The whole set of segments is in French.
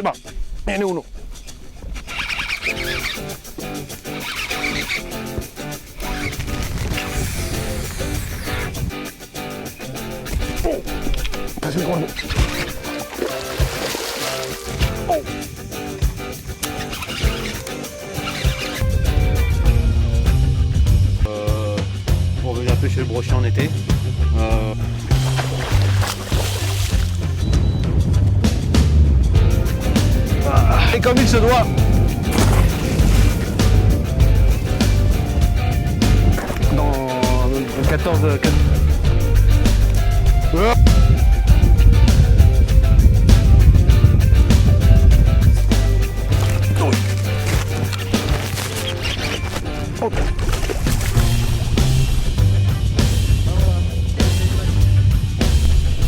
ahí va. Viene uno. Casi el gordo. On venait pêcher le brochet en été. Et comme il se doit. Dans 14...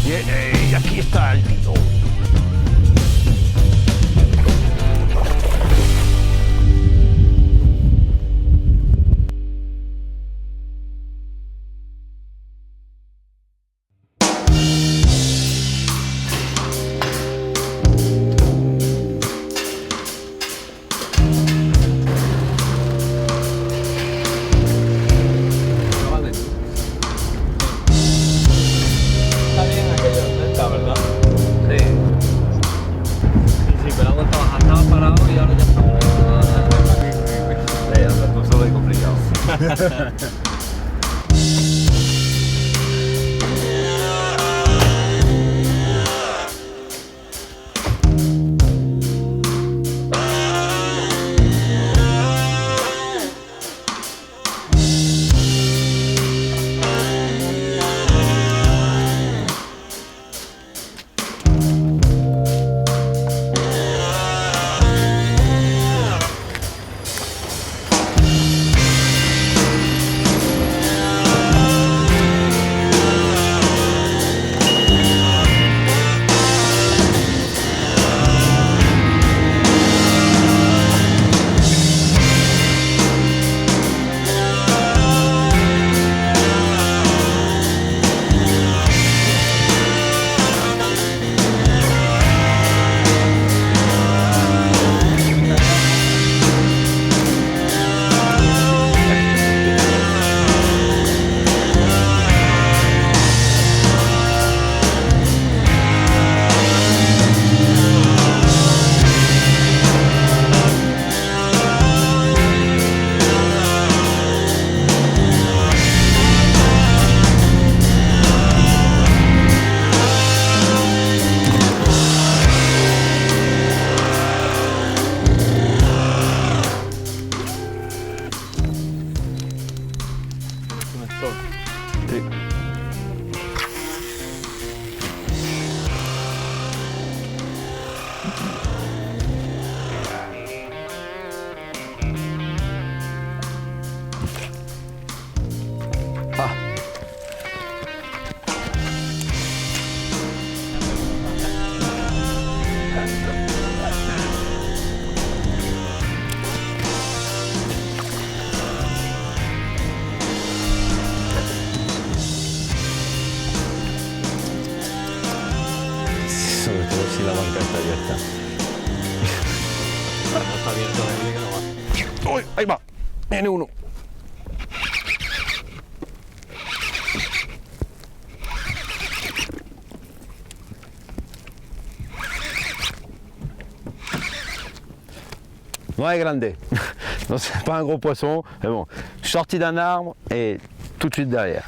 Y aquí está el tito. Sobre todo si la banca está abierta. No está abierto, dile que no va. Uy, ahí va. Viene uno. Non, elle est grande. Non, c'est pas un gros poisson, mais bon. Je suis sorti d'un arbre et tout de suite derrière.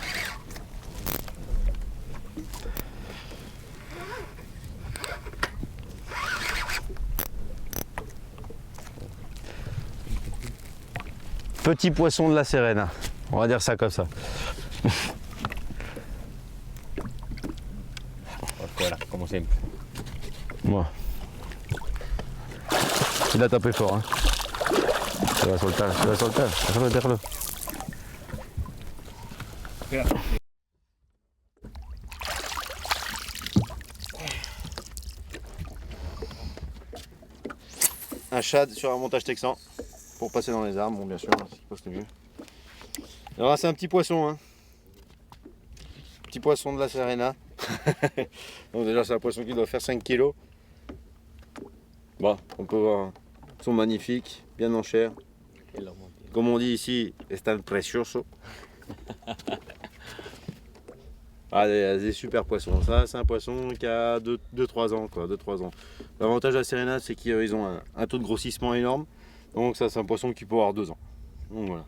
Petit poisson de la Serena, on va dire ça comme ça. Voilà, como siempre. Bon. Il a tapé fort. Hein. Se va a soltar, se va a soltar. Déjalo. Un shad sur un montage texan pour passer dans les arbres, bon bien sûr, s'il poste mieux. Alors là c'est un petit poisson, hein. Petit poisson de la Serena. Donc déjà c'est un poisson qui doit faire 5 kg. Bon, on peut voir, ils sont magnifiques, bien en chair. Comme on dit ici, están precioso. Ah, des super poissons. Ça, c'est un poisson qui a 2-3 ans, quoi, 2-3 ans. L'avantage de la sérénade, c'est qu'ils ont un taux de grossissement énorme. Donc ça, c'est un poisson qui peut avoir 2 ans. Donc voilà.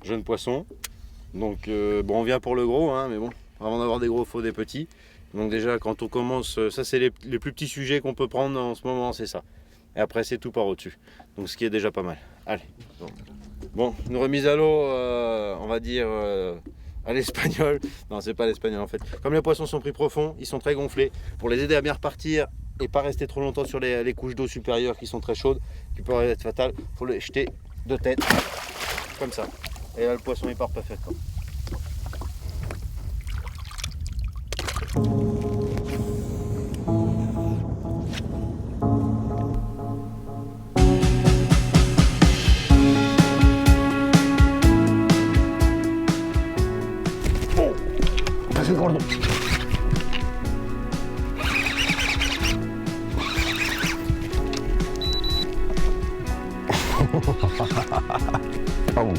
Jeune poisson. Donc bon, on vient pour le gros, hein, mais bon, avant d'avoir des gros, il faut des petits. Donc déjà, quand on commence, ça c'est les plus petits sujets qu'on peut prendre en ce moment, c'est ça. Et après, c'est tout par au-dessus. Donc ce qui est déjà pas mal. Allez. Bon, une remise à l'eau, on va dire à l'espagnol. Non, c'est pas l'espagnol en fait. Comme les poissons sont pris profonds, ils sont très gonflés. Pour les aider à bien repartir et pas rester trop longtemps sur les couches d'eau supérieures qui sont très chaudes, qui peuvent être fatales, il faut les jeter de tête, comme ça. Et là, le poisson il part pas faire quoi. Passer le cordon. Oh.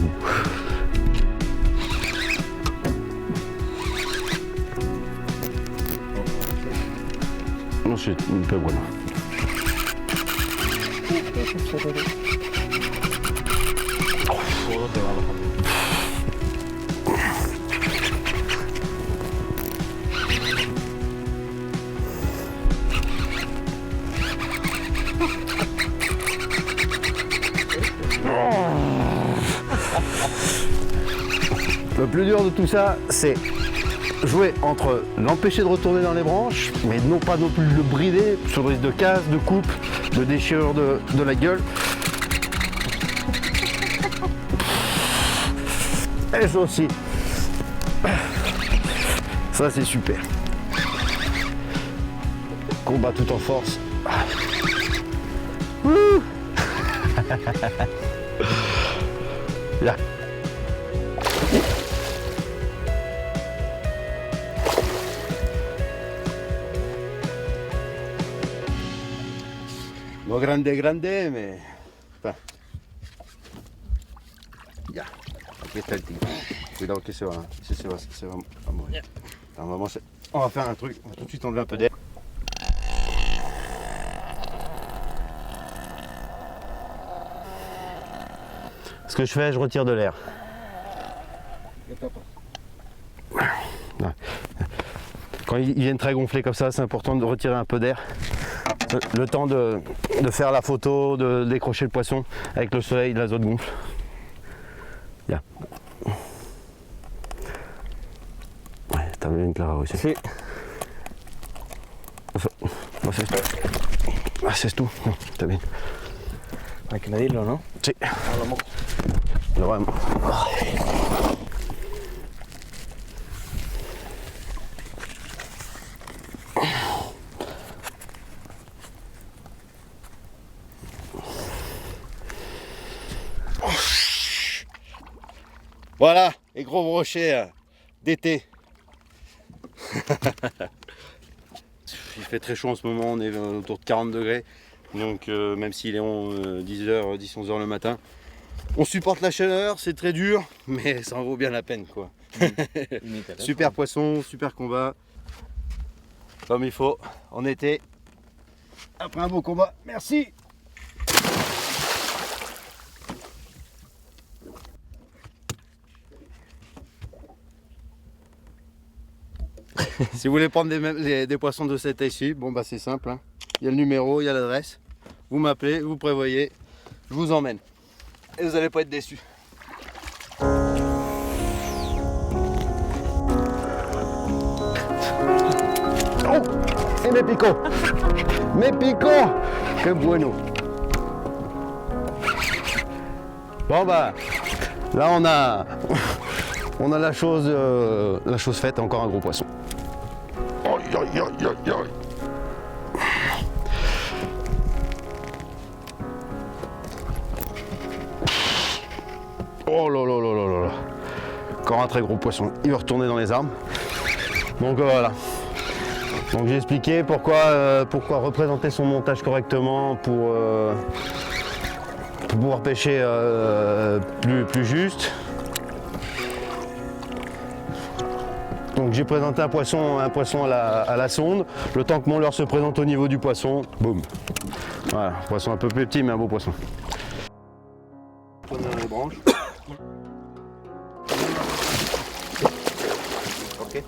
No sé, pero bueno. Le plus dur de tout ça, c'est jouer entre l'empêcher de retourner dans les branches, mais non pas non plus le brider sur le risque de casse, de coupe, de déchirure de la gueule. Et ça aussi. Ça c'est super. Combat tout en force. Wouh. Là. No grande, mais... Enfin... Ya, aquí está el tigre. Cuidado que se va, se va à mourir. On va faire un truc, on va tout de suite enlever un peu d'air. Ce que je fais, je retire de l'air. Quand ils viennent très gonflés comme ça, c'est important de retirer un peu d'air. Le temps de faire la photo, de décrocher le poisson. Avec le soleil, l'azote gonfle. Bien. Ouais, t'as vu une clara aussi. Sí. Haces tú. No, está bien. Hay que medirlo, ¿no? Sí. Lo vamos. Voilà, les gros brochets d'été. Il fait très chaud en ce moment, on est autour de 40 degrés. Donc même s'il est 10h, 10-11h le matin, on supporte la chaleur, c'est très dur, mais ça en vaut bien la peine quoi. Super poisson, super combat. Comme il faut, en été. Après un beau combat, merci. Si vous voulez prendre des poissons de cette taille-ci, bon bah c'est simple, hein. Il y a le numéro, il y a l'adresse. Vous m'appelez, vous prévoyez, je vous emmène. Et vous n'allez pas être déçus. Oh, et me picó. Me picó. Que bueno. Bon bah, là on a la chose faite, encore un gros poisson. Aïe, aïe, aïe, aïe, aïe. Oh là là là là là. Encore un très gros poisson. Il va retourner dans les armes. Donc voilà. Donc j'ai expliqué pourquoi représenter son montage correctement pour pouvoir pêcher plus juste. Donc j'ai présenté un poisson à la sonde. Le temps que mon leurre se présente au niveau du poisson, boum. Voilà, poisson un peu plus petit mais un beau poisson. On a les branches. Ok.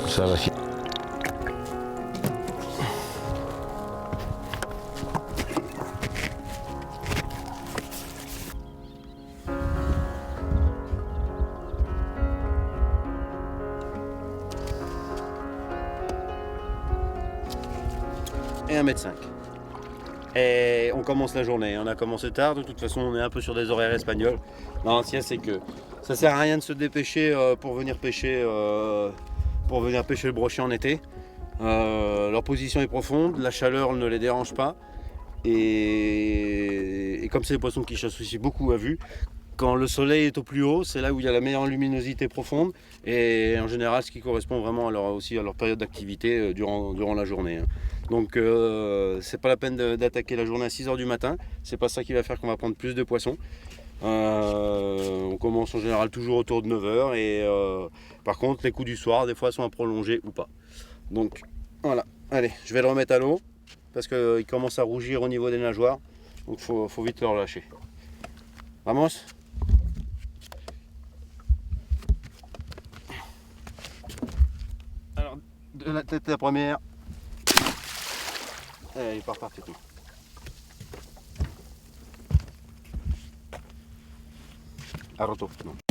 Ça va finir. Et 1,5 m. Et on commence la journée. On a commencé tard, de toute façon on est un peu sur des horaires espagnols. L'ancien c'est que ça sert à rien de se dépêcher pour venir pêcher le brochet en été. Leur position est profonde, la chaleur ne les dérange pas. Et comme c'est des poissons qui chassent aussi beaucoup à vue, quand le soleil est au plus haut, c'est là où il y a la meilleure luminosité profonde. Et en général, ce qui correspond vraiment aussi à leur période d'activité durant la journée. Donc c'est pas la peine d'attaquer la journée à 6 h du matin. C'est pas ça qui va faire qu'on va prendre plus de poissons. On commence en général toujours autour de 9 h. Et par contre, les coups du soir, des fois, sont à prolonger ou pas. Donc voilà, allez, je vais le remettre à l'eau parce qu'il commence à rougir au niveau des nageoires. Donc faut vite le relâcher. Vamos. Alors, de la tête la première. Et il part partir tout. Ha roto, no.